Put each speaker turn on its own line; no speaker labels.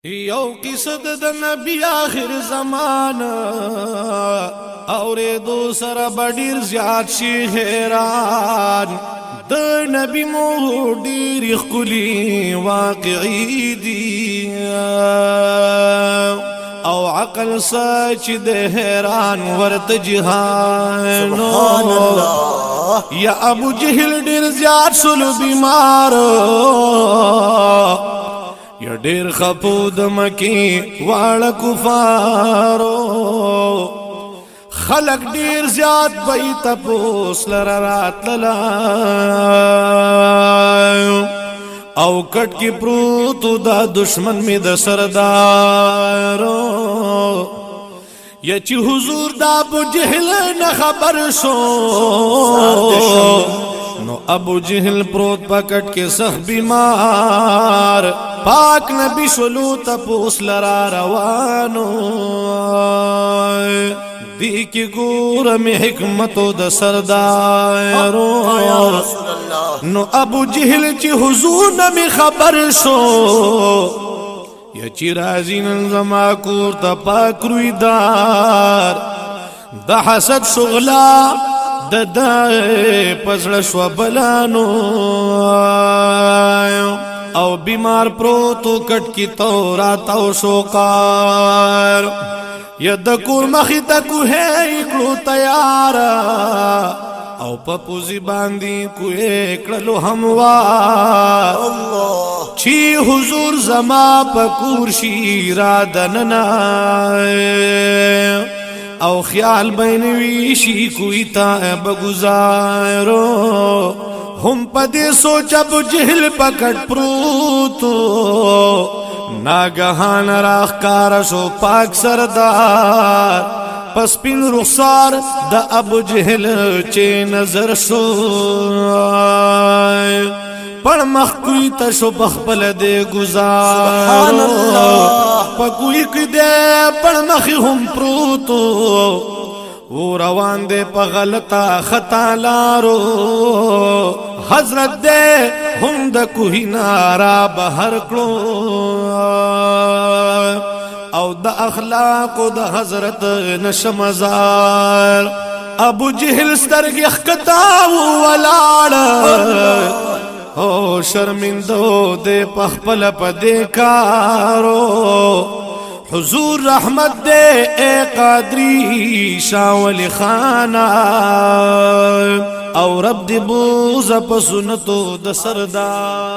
یو قصد د نبی آخر زمانه اوریدو سره بډیر زیات شي حیران د نبی مو ډیر ښکلي واقعي دي او عقل سچ د حیران ورته جهان
سبحان الله
یا ابو جهل ډیر زیات شلو بیمار یا ډیر خپو د مکی واړه کفارو خلق ډیر زیات بې تپوس لره راتللا او کټ کې پروتو دا دشمن می د سردارو یا چې حضور دا ابو جهل نه خبر شو نو ابو جهل پروت پکټ کې سخت بیمار پاک نبی شلو تپوس لرا روانو دی کی ګورم حکمتو د سردارو نو ابو جهل چې حضور نمی خبر شو یا چې راځي نن زما کور ته پاک روی دار د حسد شغلا د پزړه شو بلانو او بیمار پروتو کټ کی تورات او شوقار یا د کور مخې ته کوه کړو تیار او په پوزي باندې کوه کړلو هموار چی حضور زما په کور شي را دننا او خیال بینوی شي کوئی تا بگزارو هم پدې سوچ ابو جهل پکټ پروتو ناگهان راخکار شو پاک سردار پس پین رخسار د ابو جهل چه نظر شو پڑ مخ کوئی تشو بخبل دے گزارو پا کوئی کی دے پڑ مخی هم پروتو او روان دے پا غلطا خطا لارو حضرت دے هم دا کوئی نارا بہر کلو او دا اخلاق دا حضرت نشمزار ابو جہل سترگی اخکتاو ولاڑ او شرمندو دے پخپل پا دے کارو حضور رحمت دے اے قادری شاولی خانا او رب دی بوز پا سنتو د سردار